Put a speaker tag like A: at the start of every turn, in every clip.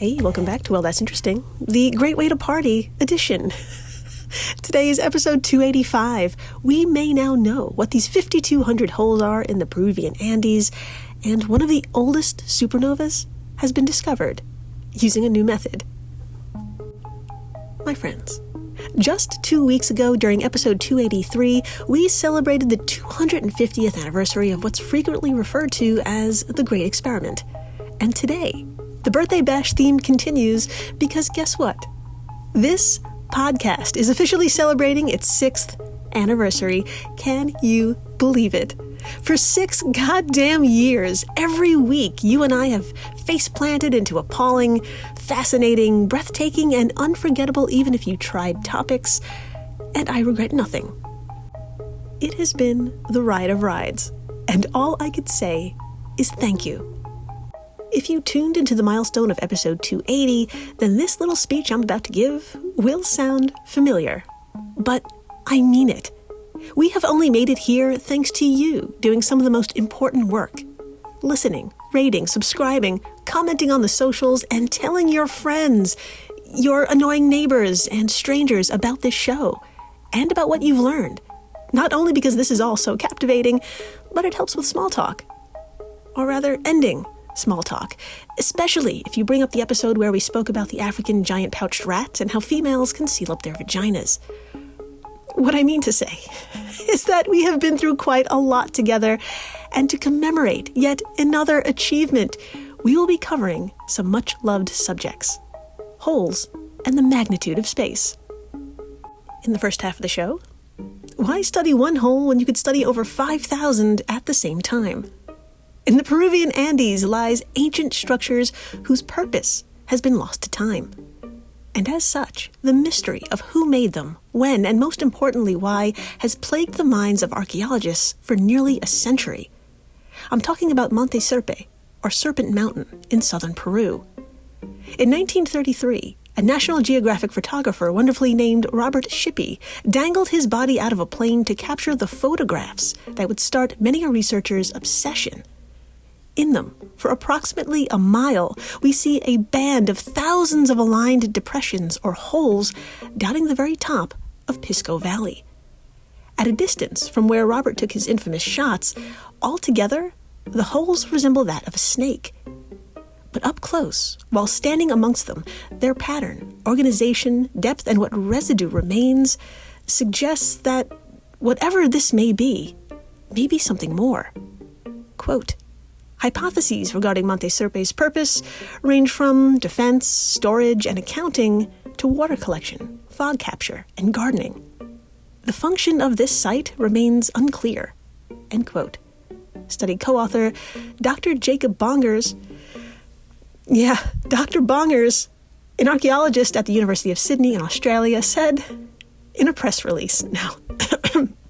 A: Hey, welcome back to Well, That's Interesting, the Great Way to Party edition. Today is episode 285. We may now know what these 5,200 holes are in the Peruvian Andes, and one of the oldest supernovas has been discovered using a new method. My friends, just 2 weeks ago during episode 283, we celebrated the 250th anniversary of what's frequently referred to as the Great Experiment. And today, the birthday bash theme continues because guess what? This podcast is officially celebrating its 6th anniversary. Can you believe it? For 6 goddamn years, every week, you and I have face-planted into appalling, fascinating, breathtaking, and unforgettable even if you tried topics, and I regret nothing. It has been the ride of rides, and all I could say is thank you. If you tuned into the milestone of episode 280, then this little speech I'm about to give will sound familiar. But I mean it. We have only made it here thanks to you doing some of the most important work. Listening, rating, subscribing, commenting on the socials, and telling your friends, your annoying neighbors, and strangers about this show, and about what you've learned. Not only because this is all so captivating, but it helps with small talk. Or rather, ending small talk, especially if you bring up the episode where we spoke about the African giant pouched rat and how females can seal up their vaginas. What I mean to say is that we have been through quite a lot together, and to commemorate yet another achievement, we will be covering some much-loved subjects: holes and the magnitude of space. In the first half of the show, why study one hole when you could study over 5,000 at the same time? In the Peruvian Andes lies ancient structures whose purpose has been lost to time. And as such, the mystery of who made them, when, and most importantly why, has plagued the minds of archaeologists for nearly a century. I'm talking about Monte Serpe, or Serpent Mountain, in southern Peru. In 1933, a National Geographic photographer wonderfully named Robert Shippey dangled his body out of a plane to capture the photographs that would start many a researcher's obsession. In them, for approximately a mile, we see a band of thousands of aligned depressions or holes dotting the very top of Pisco Valley. At a distance from where Robert took his infamous shots, altogether, the holes resemble that of a snake. But up close, while standing amongst them, their pattern, organization, depth, and what residue remains suggests that whatever this may be something more. Quote, hypotheses regarding Monte Serpe's purpose range from defense, storage, and accounting to water collection, fog capture, and gardening. The function of this site remains unclear. End quote. Study co-author Dr. Jacob Bongers, Dr. Bongers, an archaeologist at the University of Sydney in Australia, said in a press release, now,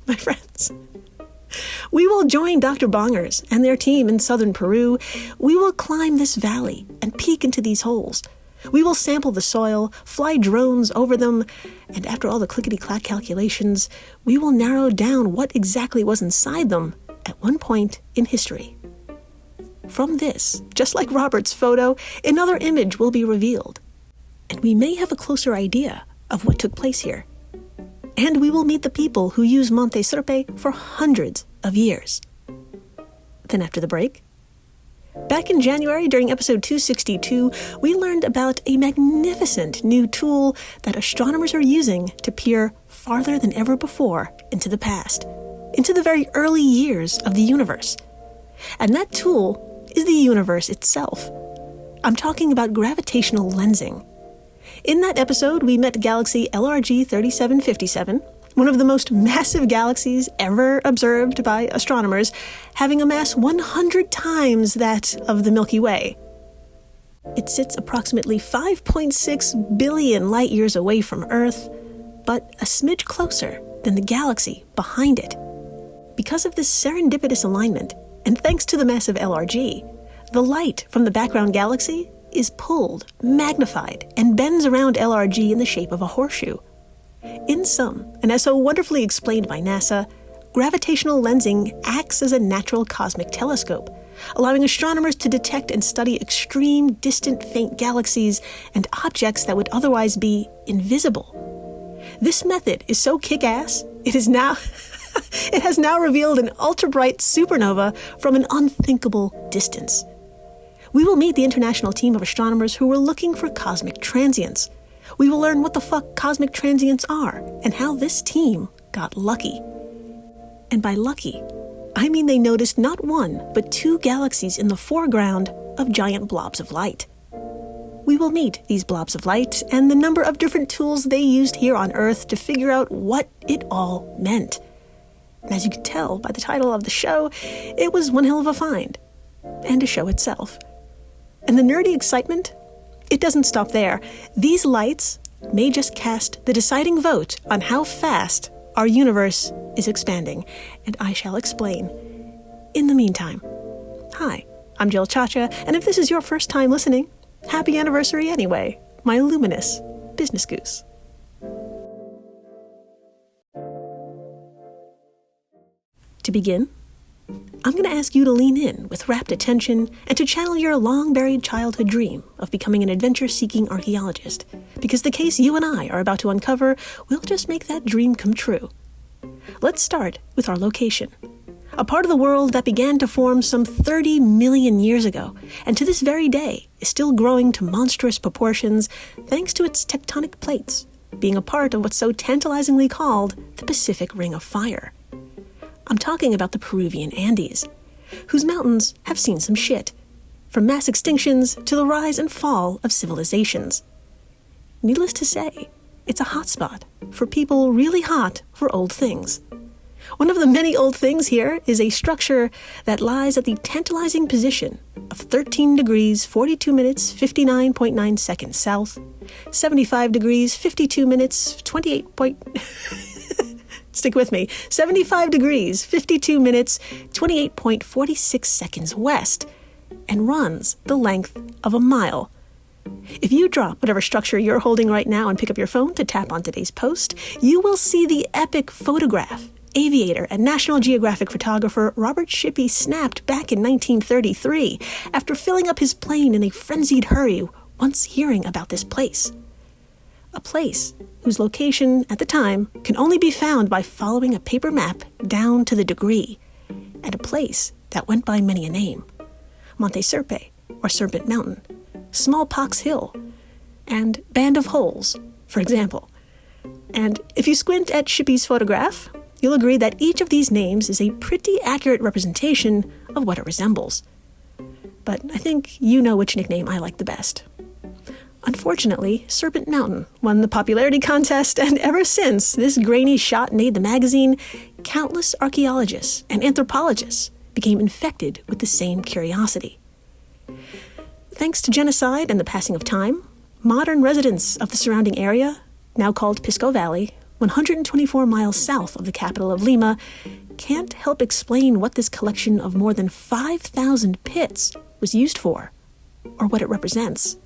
A: my friends, we will join Dr. Bongers and their team in southern Peru. We will climb this valley and peek into these holes. We will sample the soil, fly drones over them, and after all the clickety-clack calculations, we will narrow down what exactly was inside them at one point in history. From this, just like Robert's photo, another image will be revealed, and we may have a closer idea of what took place here. And we will meet the people who use Monte Serpe for hundreds of years. Then after the break, back in January during episode 262, we learned about a magnificent new tool that astronomers are using to peer farther than ever before into the past, into the very early years of the universe. And that tool is the universe itself. I'm talking about gravitational lensing. In that episode, we met galaxy LRG 3757, one of the most massive galaxies ever observed by astronomers, having a mass 100 times that of the Milky Way. It sits approximately 5.6 billion light-years away from Earth, but a smidge closer than the galaxy behind it. Because of this serendipitous alignment, and thanks to the massive LRG, the light from the background galaxy is pulled, magnified, and bends around LRG in the shape of a horseshoe. In sum, and as so wonderfully explained by NASA, gravitational lensing acts as a natural cosmic telescope, allowing astronomers to detect and study extreme, distant, faint galaxies and objects that would otherwise be invisible. This method is so kick-ass, it has now revealed an ultra-bright supernova from an unthinkable distance. We will meet the international team of astronomers who were looking for cosmic transients. We will learn what the fuck cosmic transients are and how this team got lucky. And by lucky, I mean they noticed not one, but 2 galaxies in the foreground of giant blobs of light. We will meet these blobs of light and the number of different tools they used here on Earth to figure out what it all meant. And as you can tell by the title of the show, it was one hell of a find. And a show itself. And the nerdy excitement? It doesn't stop there. These lights may just cast the deciding vote on how fast our universe is expanding, and I shall explain. In the meantime, hi, I'm Jill Chacha, and if this is your first time listening, happy anniversary anyway, my luminous business goose. To begin, I'm going to ask you to lean in with rapt attention and to channel your long-buried childhood dream of becoming an adventure-seeking archaeologist, because the case you and I are about to uncover will just make that dream come true. Let's start with our location, a part of the world that began to form some 30 million years ago, and to this very day is still growing to monstrous proportions thanks to its tectonic plates, being a part of what's so tantalizingly called the Pacific Ring of Fire. I'm talking about the Peruvian Andes, whose mountains have seen some shit, from mass extinctions to the rise and fall of civilizations. Needless to say, it's a hotspot for people really hot for old things. One of the many old things here is a structure that lies at the tantalizing position of 13 degrees 42 minutes 59.9 seconds south, 75 degrees 52 minutes 28. Stick with me. 75 degrees, 52 minutes, 28.46 seconds west, and runs the length of a mile. If you drop whatever structure you're holding right now and pick up your phone to tap on today's post, you will see the epic photograph aviator and National Geographic photographer Robert Shippey snapped back in 1933 after filling up his plane in a frenzied hurry once hearing about this place. A place whose location at the time can only be found by following a paper map down to the degree, and a place that went by many a name: Monte Serpe, or Serpent Mountain, Smallpox Hill, and Band of Holes, for example. And if you squint at Shippey's photograph, you'll agree that each of these names is a pretty accurate representation of what it resembles. But I think you know which nickname I like the best. Unfortunately, Serpent Mountain won the popularity contest, and ever since this grainy shot made the magazine, countless archaeologists and anthropologists became infected with the same curiosity. Thanks to genocide and the passing of time, modern residents of the surrounding area, now called Pisco Valley, 124 miles south of the capital of Lima, can't help explain what this collection of more than 5,000 pits was used for, or what it represents.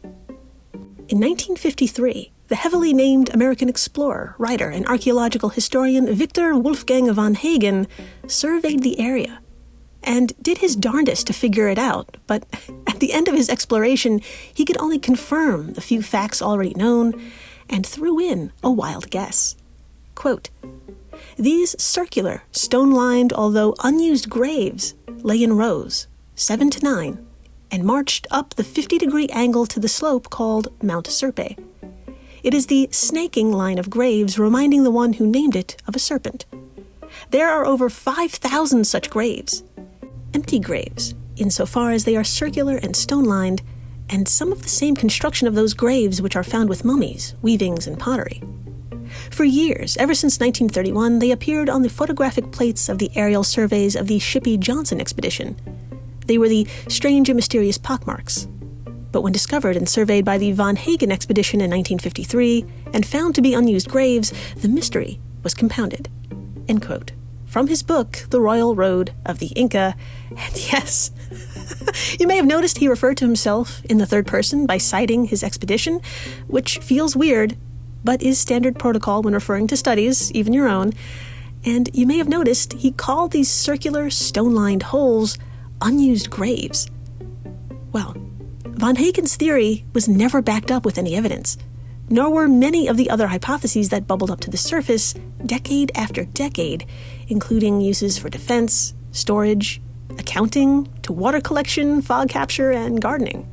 A: In 1953, the heavily named American explorer, writer, and archaeological historian Victor Wolfgang von Hagen surveyed the area and did his darndest to figure it out, but at the end of his exploration, he could only confirm the few facts already known and threw in a wild guess. Quote, "These circular, stone-lined, although unused graves lay in rows, 7 to 9, and marched up the 50-degree angle to the slope called Mount Serpe. It is the snaking line of graves reminding the one who named it of a serpent. There are over 5,000 such graves, empty graves, insofar as they are circular and stone-lined, and some of the same construction of those graves which are found with mummies, weavings, and pottery. For years, ever since 1931, they appeared on the photographic plates of the aerial surveys of the Shippey-Johnson expedition. They were the strange and mysterious pockmarks. But when discovered and surveyed by the Von Hagen expedition in 1953 and found to be unused graves, the mystery was compounded." End quote. From his book, The Royal Road of the Inca. And yes, you may have noticed he referred to himself in the third person by citing his expedition, which feels weird, but is standard protocol when referring to studies, even your own. And you may have noticed he called these circular, stone-lined holes unused graves. Well, von Hagen's theory was never backed up with any evidence, nor were many of the other hypotheses that bubbled up to the surface decade after decade, including uses for defense, storage, accounting, to water collection, fog capture, and gardening.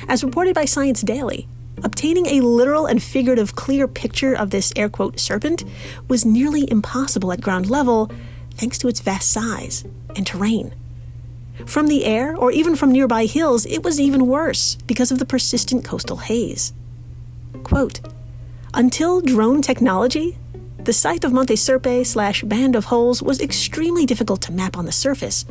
A: As reported by Science Daily, obtaining a literal and figurative clear picture of this air quote serpent was nearly impossible at ground level thanks to its vast size and terrain. From the air, or even from nearby hills, it was even worse because of the persistent coastal haze. Quote, until drone technology, the site of Monte Serpe/Band of Holes was extremely difficult to map on the surface.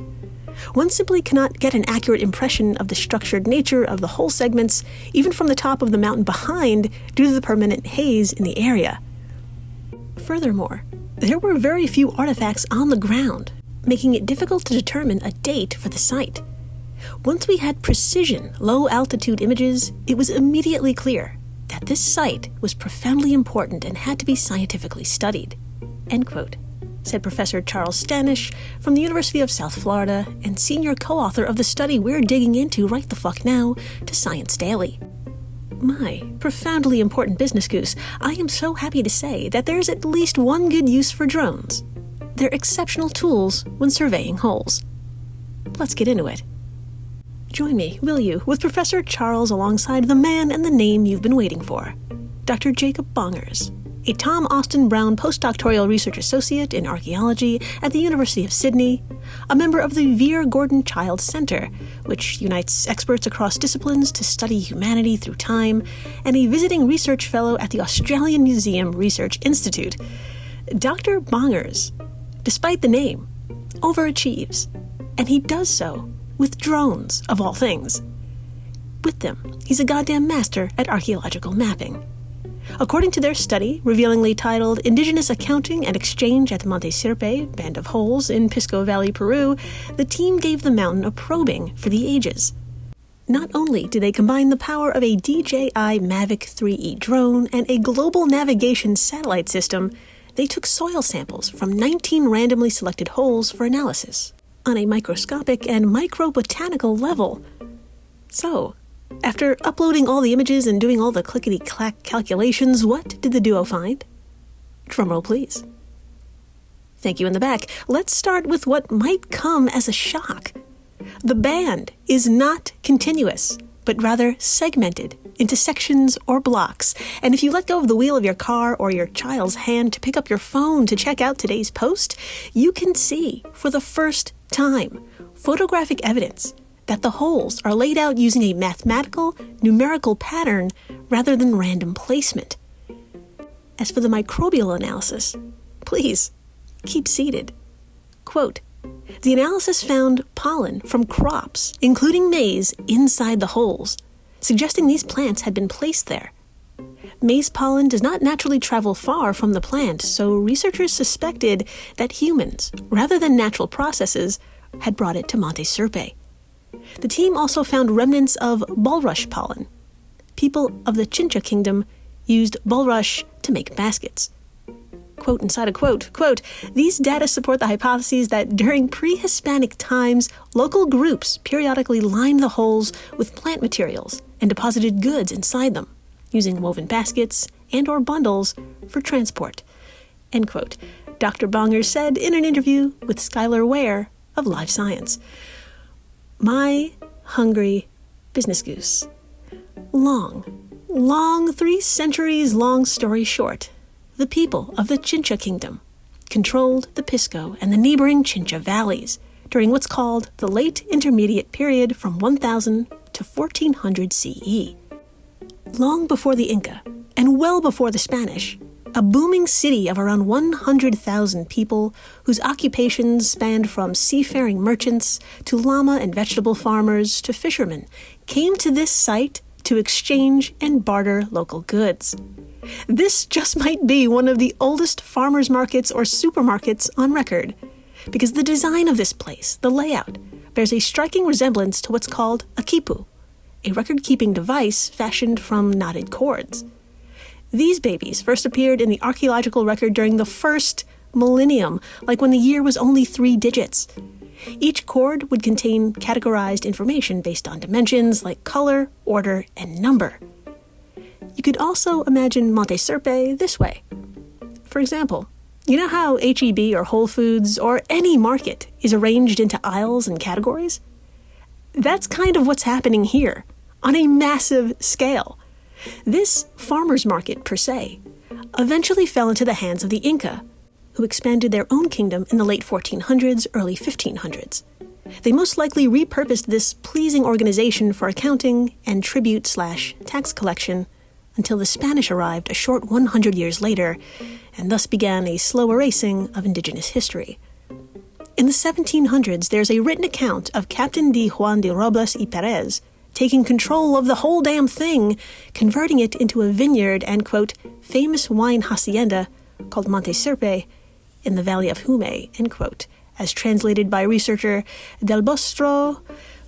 A: One simply cannot get an accurate impression of the structured nature of the hole segments, even from the top of the mountain behind, due to the permanent haze in the area. Furthermore, there were very few artifacts on the ground, making it difficult to determine a date for the site. Once we had precision, low-altitude images, it was immediately clear that this site was profoundly important and had to be scientifically studied. End quote, said Professor Charles Stanish from the University of South Florida and senior co-author of the study we're digging into right the fuck now to Science Daily. My profoundly important business goose, I am so happy to say that there's at least one good use for drones. They're exceptional tools when surveying holes. Let's get into it. Join me, will you, with Professor Charles alongside the man and the name you've been waiting for, Dr. Jacob Bongers, a Tom Austin Brown postdoctoral research associate in archaeology at the University of Sydney, a member of the Vere Gordon Child Center, which unites experts across disciplines to study humanity through time, and a visiting research fellow at the Australian Museum Research Institute. Dr. Bongers, despite the name, overachieves, and he does so with drones, of all things. With them, he's a goddamn master at archaeological mapping. According to their study, revealingly titled Indigenous Accounting and Exchange at the Monte Sirpe, Band of Holes in Pisco Valley, Peru, the team gave the mountain a probing for the ages. Not only did they combine the power of a DJI Mavic 3E drone and a global navigation satellite system, they took soil samples from 19 randomly selected holes for analysis on a microscopic and microbotanical level. So, after uploading all the images and doing all the clickety-clack calculations, what did the duo find? Drumroll, please. Thank you in the back. Let's start with what might come as a shock. The band is not continuous, but rather segmented into sections or blocks. And if you let go of the wheel of your car or your child's hand to pick up your phone to check out today's post, you can see, for the first time, photographic evidence that the holes are laid out using a mathematical, numerical pattern rather than random placement. As for the microbial analysis, please, keep seated. Quote, the analysis found pollen from crops, including maize, inside the holes, suggesting these plants had been placed there. Maize pollen does not naturally travel far from the plant, so researchers suspected that humans, rather than natural processes, had brought it to Monte Sirpe. The team also found remnants of bulrush pollen. People of the Chincha kingdom used bulrush to make baskets. Quote inside a quote, these data support the hypotheses that during pre-Hispanic times, local groups periodically lined the holes with plant materials and deposited goods inside them, using woven baskets and or bundles for transport. End quote, Dr. Bongers said in an interview with Skylar Ware of Live Science. My hungry business goose. Long, 3 centuries long story short, the people of the Chincha kingdom controlled the Pisco and the neighboring Chincha valleys during what's called the Late Intermediate Period from 1000 to 1400 CE. Long before the Inca, and well before the Spanish, a booming city of around 100,000 people whose occupations spanned from seafaring merchants to llama and vegetable farmers to fishermen came to this site to exchange and barter local goods. This just might be one of the oldest farmers markets or supermarkets on record, because the design of this place, the layout, bears a striking resemblance to what's called a quipu, a record-keeping device fashioned from knotted cords. These babies first appeared in the archaeological record during the first millennium, like when the year was only 3 digits. Each chord would contain categorized information based on dimensions like color, order, and number. You could also imagine Monte Serpe this way. For example, you know how H-E-B or Whole Foods or any market is arranged into aisles and categories? That's kind of what's happening here, on a massive scale. This farmer's market, per se, eventually fell into the hands of the Inca, who expanded their own kingdom in the late 1400s, early 1500s. They most likely repurposed this pleasing organization for accounting and tribute/tax collection until the Spanish arrived a short 100 years later, and thus began a slow erasing of indigenous history. In the 1700s, there's a written account of Captain D. Juan de Robles y Perez taking control of the whole damn thing, converting it into a vineyard and, quote, famous wine hacienda called Monte Serpe in the Valley of Jume, end quote, as translated by researcher Del Busto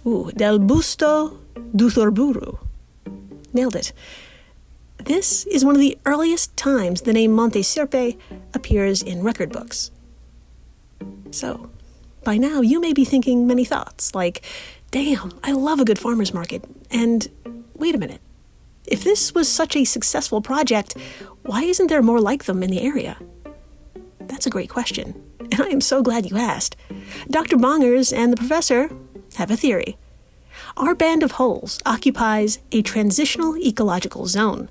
A: Duzurburu. Nailed it. This is one of the earliest times the name Monte Serpe appears in record books. So, by now you may be thinking many thoughts, like, damn, I love a good farmer's market, and wait a minute. If this was such a successful project, why isn't there more like them in the area? That's a great question, and I am so glad you asked. Dr. Bongers and the professor have a theory. Our band of holes occupies a transitional ecological zone,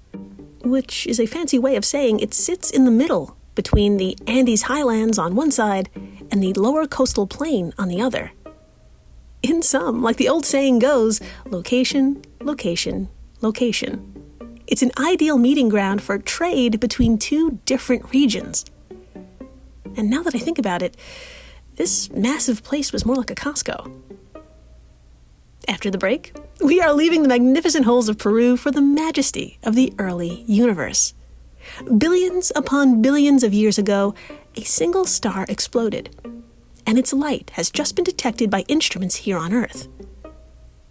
A: which is a fancy way of saying it sits in the middle between the Andes highlands on one side and the lower coastal plain on the other. In sum, like the old saying goes, location, location, location. It's an ideal meeting ground for trade between two different regions. And now that I think about it, this massive place was more like a Costco. After the break, we are leaving the magnificent holes of Peru for the majesty of the early universe. Billions upon billions of years ago, a single star exploded, and its light has just been detected by instruments here on Earth.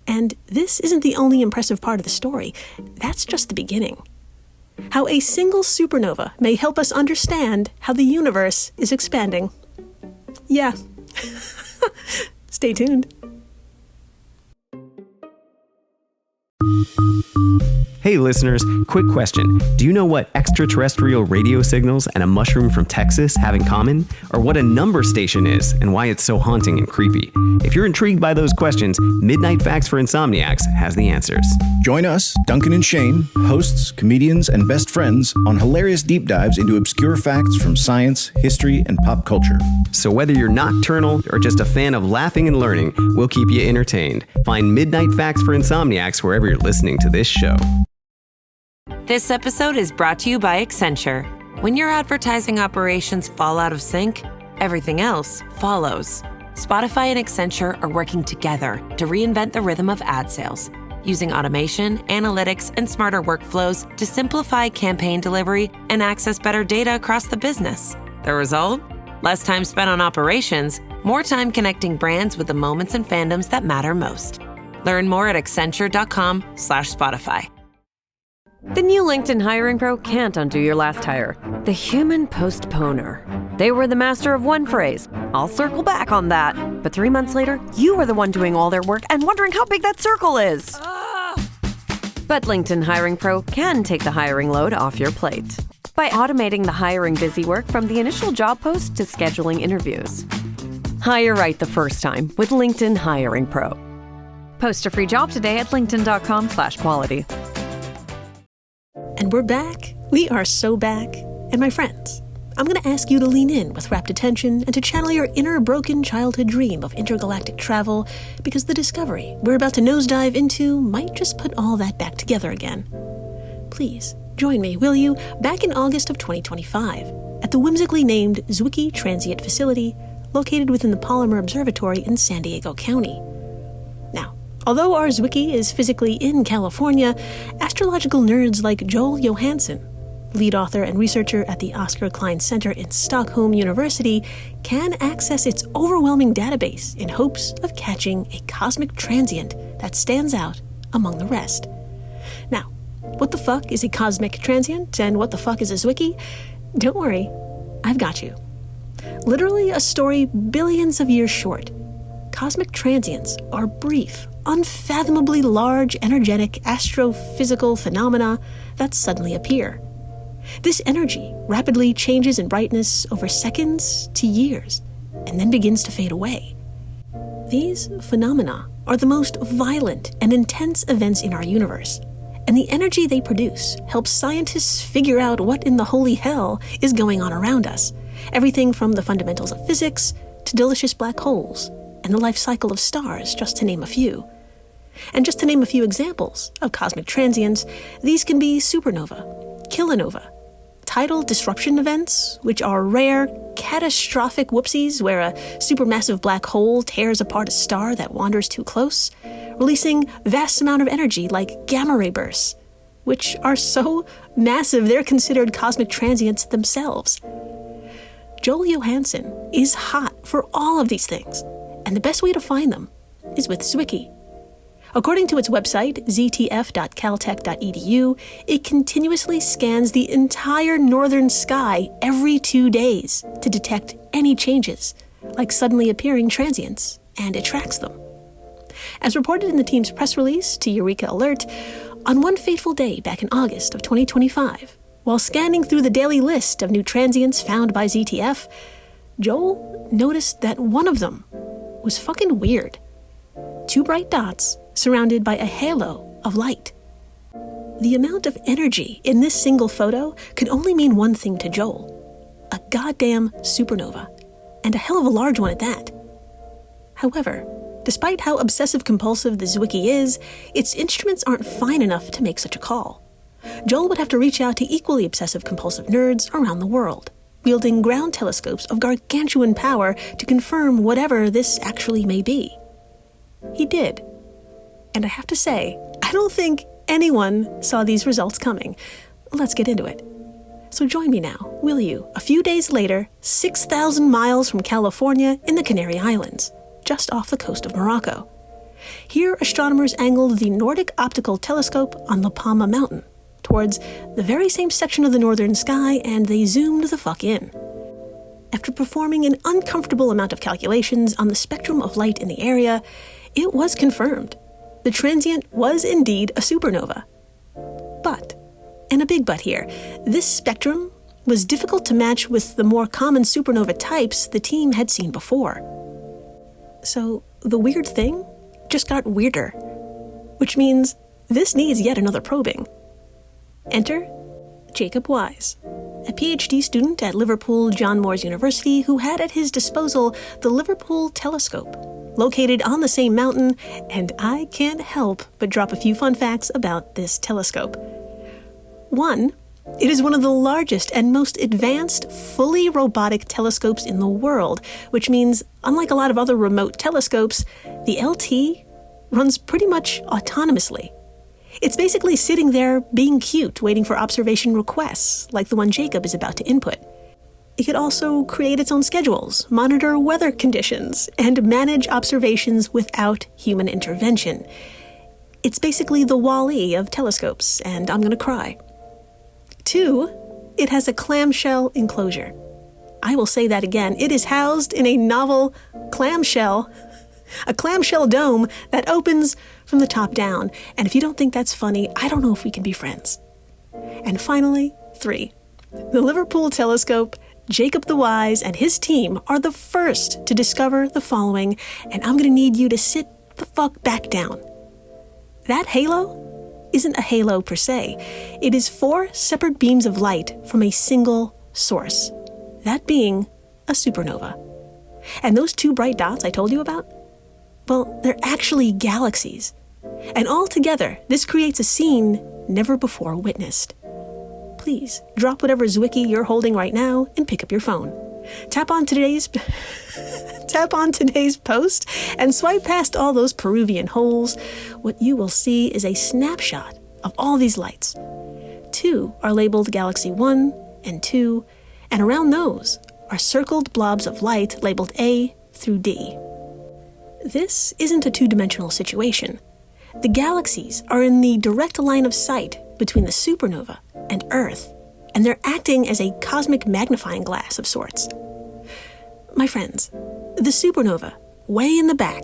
A: And this isn't the only impressive part of the story. That's just the beginning. How a single supernova may help us understand how the universe is expanding. Yeah. Stay tuned.
B: Hey listeners, quick question. Do you know what extraterrestrial radio signals and a mushroom from Texas have in common? Or what a number station is and why it's so haunting and creepy? If you're intrigued by those questions, Midnight Facts for Insomniacs has the answers.
C: Join us, Duncan and Shane, hosts, comedians, and best friends, on hilarious deep dives into obscure facts from science, history, and pop culture.
B: So whether you're nocturnal or just a fan of laughing and learning, we'll keep you entertained. Find Midnight Facts for Insomniacs wherever you're listening to this show.
D: This episode is brought to you by Accenture. When your advertising operations fall out of sync, everything else follows. Spotify and Accenture are working together to reinvent the rhythm of ad sales, using automation, analytics, and smarter workflows to simplify campaign delivery and access better data across the business. The result? Less time spent on operations, more time connecting brands with the moments and fandoms that matter most. Learn more at accenture.com/Spotify.
E: The new LinkedIn Hiring Pro can't undo your last hire. The human postponer. They were the master of one phrase. I'll circle back on that. But 3 months later, you are the one doing all their work and wondering how big that circle is. But LinkedIn Hiring Pro can take the hiring load off your plate by automating the hiring busy work from the initial job post to scheduling interviews. Hire right the first time with LinkedIn Hiring Pro. Post a free job today at linkedin.com/quality.
A: And we're back. We are so back. And my friends, I'm going to ask you to lean in with rapt attention and to channel your inner broken childhood dream of intergalactic travel, because the discovery we're about to nosedive into might just put all that back together again. Please, join me, will you, back in August of 2025 at the whimsically named Zwicky Transient Facility located within the Palomar Observatory in San Diego County. Now, although our Zwicky is physically in California, astrological nerds like Joel Johansson, lead author and researcher at the Oscar Klein Center in Stockholm University, can access its overwhelming database in hopes of catching a cosmic transient that stands out among the rest. Now, what the fuck is a cosmic transient and what the fuck is a Zwicky? Don't worry, I've got you. Literally a story billions of years short, Cosmic transients are brief, unfathomably large, energetic, astrophysical phenomena that suddenly appear. This energy rapidly changes in brightness over seconds to years, and then begins to fade away. These phenomena are the most violent and intense events in our universe, and the energy they produce helps scientists figure out what in the holy hell is going on around us. Everything from the fundamentals of physics to delicious black holes and the life cycle of stars, just to name a few. And just to name a few examples of cosmic transients, these can be supernova, kilonova, tidal disruption events, which are rare, catastrophic whoopsies where a supermassive black hole tears apart a star that wanders too close, releasing vast amount of energy like gamma ray bursts, which are so massive they're considered cosmic transients themselves. Joel Johansson is hot for all of these things, and the best way to find them is with Zwicky. According to its website, ztf.caltech.edu, it continuously scans the entire northern sky every 2 days to detect any changes, like suddenly appearing transients, and it tracks them. As reported in the team's press release to Eureka Alert, on one fateful day back in August of 2025, while scanning through the daily list of new transients found by ZTF, Joel noticed that one of them was fucking weird. 2 bright dots surrounded by a halo of light. The amount of energy in this single photo could only mean one thing to Joel: a goddamn supernova, and a hell of a large one at that. However, despite how obsessive-compulsive the Zwicky is, its instruments aren't fine enough to make such a call. Joel would have to reach out to equally obsessive-compulsive nerds around the world, wielding ground telescopes of gargantuan power to confirm whatever this actually may be. He did. And I have to say, I don't think anyone saw these results coming. Let's get into it. So join me now, will you, a few days later, 6,000 miles from California in the Canary Islands, just off the coast of Morocco. Here, astronomers angled the Nordic Optical Telescope on La Palma Mountain towards the very same section of the northern sky, and they zoomed the fuck in. After performing an uncomfortable amount of calculations on the spectrum of light in the area, it was confirmed. The transient was indeed a supernova. But, and a big but here, this spectrum was difficult to match with the more common supernova types the team had seen before. So, the weird thing just got weirder, which means this needs yet another probing. Enter Jacob Wise, a PhD student at Liverpool John Moores University who had at his disposal the Liverpool Telescope, located on the same mountain, and I can't help but drop a few fun facts about this telescope. 1, it is one of the largest and most advanced fully robotic telescopes in the world, which means, unlike a lot of other remote telescopes, the LT runs pretty much autonomously. It's basically sitting there being cute, waiting for observation requests, like the one Jacob is about to input. It could also create its own schedules, monitor weather conditions, and manage observations without human intervention. It's basically the Wall-E of telescopes, and I'm gonna cry. 2, it has a clamshell enclosure. I will say that again. It is housed in a novel clamshell, a clamshell dome that opens from the top down. And if you don't think that's funny, I don't know if we can be friends. And finally, 3, the Liverpool Telescope, Jacob the Wise, and his team are the first to discover the following, and I'm gonna need you to sit the fuck back down. That halo isn't a halo per se. It is 4 separate beams of light from a single source, that being a supernova. And those 2 bright dots I told you about, well, they're actually galaxies. And all together, this creates a scene never before witnessed. Please, drop whatever Zwicky you're holding right now and pick up your phone. Tap on today's post and swipe past all those Peruvian holes. What you will see is a snapshot of all these lights. 2 are labeled Galaxy 1 and 2, and around those are circled blobs of light labeled A through D. This isn't a 2-dimensional situation. The galaxies are in the direct line of sight between the supernova and Earth, and they're acting as a cosmic magnifying glass of sorts. My friends, the supernova way in the back,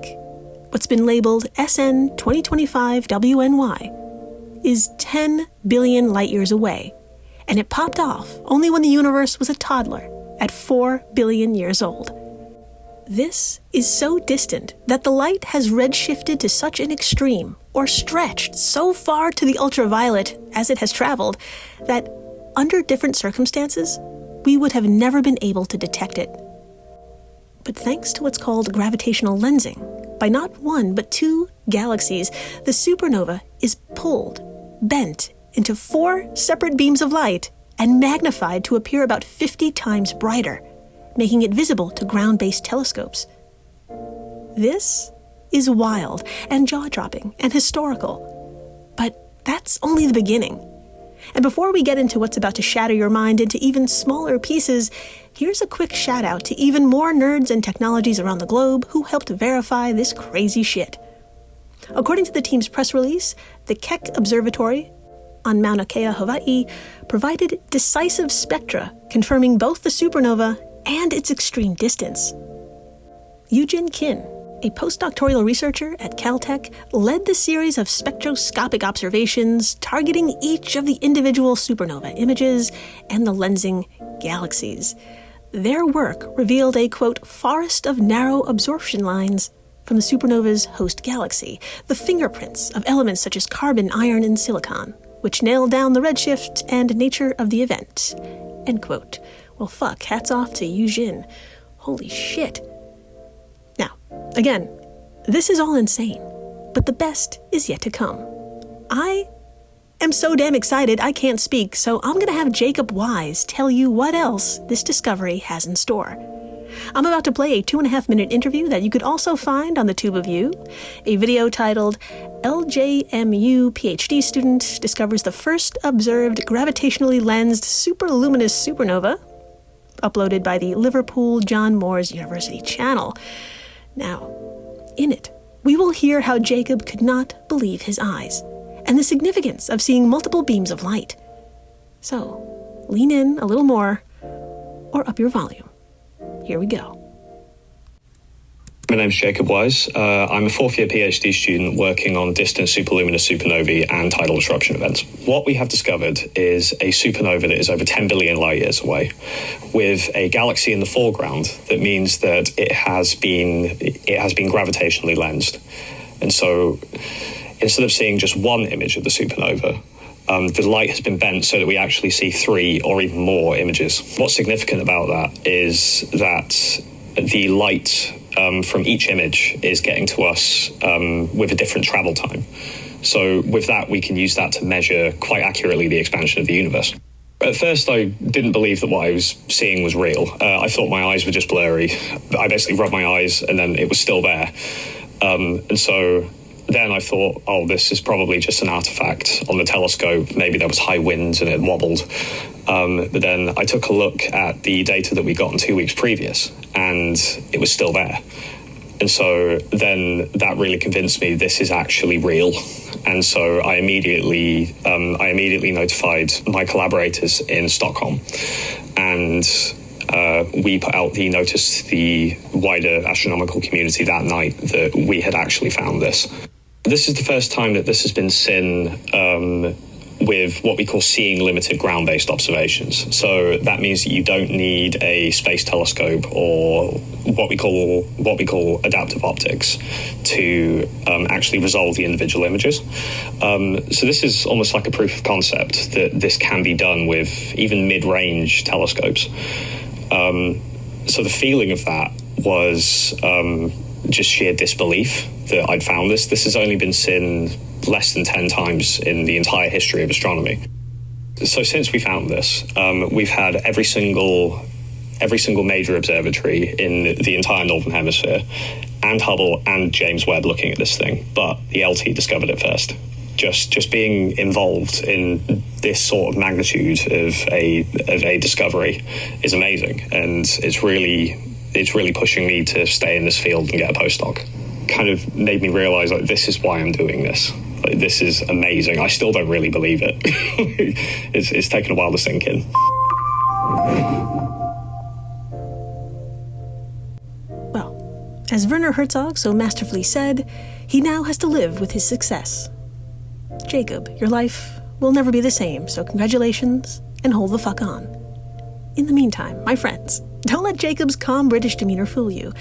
A: what's been labeled SN 2025 WNY, is 10 billion light-years away, and it popped off only when the universe was a toddler at 4 billion years old. This is so distant that the light has redshifted to such an extreme, or stretched so far to the ultraviolet as it has traveled, that under different circumstances, we would have never been able to detect it. But thanks to what's called gravitational lensing, by not one but two galaxies, the supernova is pulled, bent into 4 separate beams of light and magnified to appear about 50 times brighter, making it visible to ground-based telescopes. This is wild and jaw-dropping and historical, but that's only the beginning. And before we get into what's about to shatter your mind into even smaller pieces, here's a quick shout-out to even more nerds and technologies around the globe who helped verify this crazy shit. According to the team's press release, the Keck Observatory on Mauna Kea, Hawaii, provided decisive spectra confirming both the supernova and its extreme distance. Yujin Kin, a postdoctoral researcher at Caltech, led the series of spectroscopic observations targeting each of the individual supernova images and the lensing galaxies. Their work revealed a, quote, forest of narrow absorption lines from the supernova's host galaxy, the fingerprints of elements such as carbon, iron, and silicon, which nailed down the redshift and nature of the event, end quote. Well, fuck, hats off to Yujin. Holy shit. Now, again, this is all insane, but the best is yet to come. I am so damn excited I can't speak, so I'm gonna have Jacob Wise tell you what else this discovery has in store. I'm about to play a 2.5-minute interview that you could also find on the Tube of You, a video titled LJMU PhD student discovers the first observed gravitationally lensed superluminous supernova, uploaded by the Liverpool John Moores University channel. Now, in it, we will hear how Jacob could not believe his eyes, and the significance of seeing multiple beams of light. So, lean in a little more, or up your volume. Here we go.
F: My name's Jacob Wise. I'm a fourth-year PhD student working on distant superluminous supernovae and tidal disruption events. What we have discovered is a supernova that is over 10 billion light years away, with a galaxy in the foreground that means that it has been gravitationally lensed. And so, instead of seeing just one image of the supernova, the light has been bent so that we actually see 3 or even more images. What's significant about that is that the light from each image is getting to us with a different travel time. So with that, we can use that to measure quite accurately the expansion of the universe. At first, I didn't believe that what I was seeing was real. I thought my eyes were just blurry. I basically rubbed my eyes and then it was still there. And so then I thought, oh, this is probably just an artifact on the telescope. Maybe there was high winds and it wobbled. But then I took a look at the data that we got in 2 weeks previous, and it was still there. And so then that really convinced me this is actually real. And so I immediately notified my collaborators in Stockholm, and we put out the notice to the wider astronomical community that night that we had actually found this. This is the first time that this has been seen with what we call seeing limited ground-based observations. So that means that you don't need a space telescope or what we call adaptive optics to actually resolve the individual images. So this is almost like a proof of concept that this can be done with even mid-range telescopes. So the feeling of that was just sheer disbelief that I'd found this. This has only been seen less than 10 times in the entire history of astronomy. So since we found this, we've had every single major observatory in the entire Northern Hemisphere, and Hubble and James Webb looking at this thing, but the LT discovered it first. Just being involved in this sort of magnitude of a discovery is amazing, and it's really pushing me to stay in this field and get a postdoc. Kind of made me realize, like, this is why I'm doing this. Like, this is amazing. I still don't really believe it. It's taken a while to sink in.
A: Well, As Werner Herzog so masterfully said, he now has to live with his success. Jacob, your life will never be the same, so congratulations and hold the fuck on. In the meantime, my friends, don't let Jacob's calm British demeanor fool you.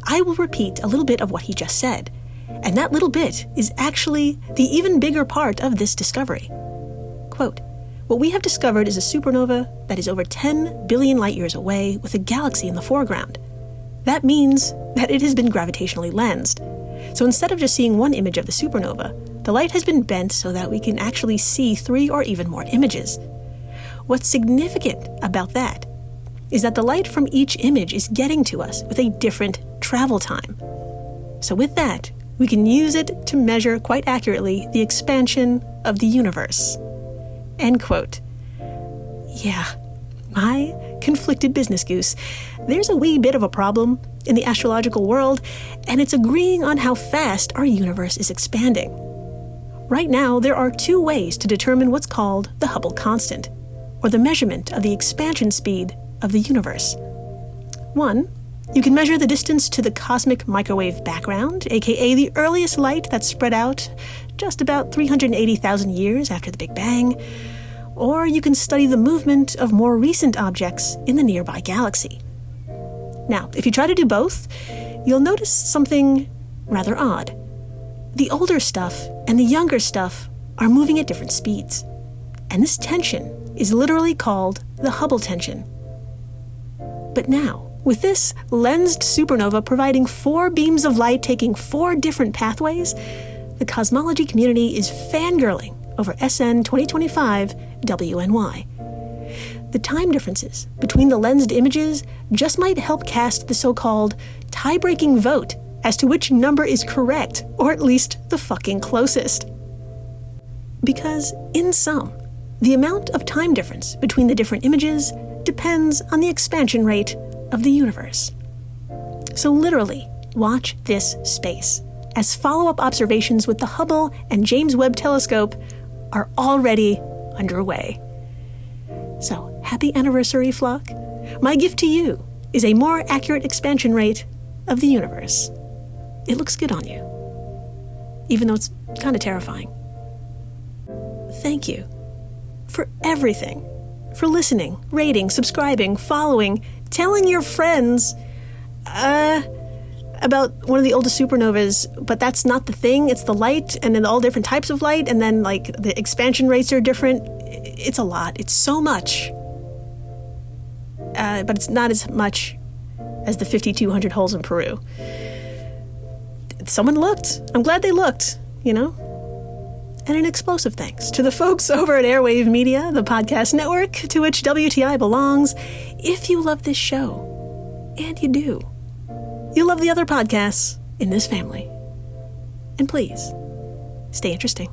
A: I will repeat a little bit of what he just said, and that little bit is actually the even bigger part of this discovery. Quote, what we have discovered is a supernova that is over 10 billion light years away with a galaxy in the foreground. That means that it has been gravitationally lensed. So instead of just seeing one image of the supernova, the light has been bent so that we can actually see 3 or even more images. What's significant about that is that the light from each image is getting to us with a different travel time. So with that, we can use it to measure quite accurately the expansion of the universe. End quote. Yeah, my conflicted business goose. There's a wee bit of a problem in the astrological world, and it's agreeing on how fast our universe is expanding. Right now, there are 2 ways to determine what's called the Hubble constant, or the measurement of the expansion speed of the universe. 1, you can measure the distance to the cosmic microwave background, aka the earliest light that spread out just about 380,000 years after the Big Bang, or you can study the movement of more recent objects in the nearby galaxy. Now, if you try to do both, you'll notice something rather odd. The older stuff and the younger stuff are moving at different speeds, and this tension is literally called the Hubble tension. But now, with this lensed supernova providing 4 beams of light taking 4 different pathways, the cosmology community is fangirling over SN 2025 WNY. The time differences between the lensed images just might help cast the so-called tie-breaking vote as to which number is correct, or at least the fucking closest. Because, in sum, the amount of time difference between the different images depends on the expansion rate of the universe. So literally, watch this space, as follow-up observations with the Hubble and James Webb Telescope are already underway. So, happy anniversary, flock. My gift to you is a more accurate expansion rate of the universe. It looks good on you, even though it's kind of terrifying. Thank you for everything. For listening, rating, subscribing, following, telling your friends about one of the oldest supernovas, but that's not the thing. It's the light, and then all different types of light, and then like the expansion rates are different. It's a lot. It's so much. But it's not as much as the 5,200 holes in Peru. Someone looked. I'm glad they looked, you know? And an explosive thanks to the folks over at Airwave Media, the podcast network to which WTI belongs. If you love this show, and you do, you love the other podcasts in this family. And please, stay interesting.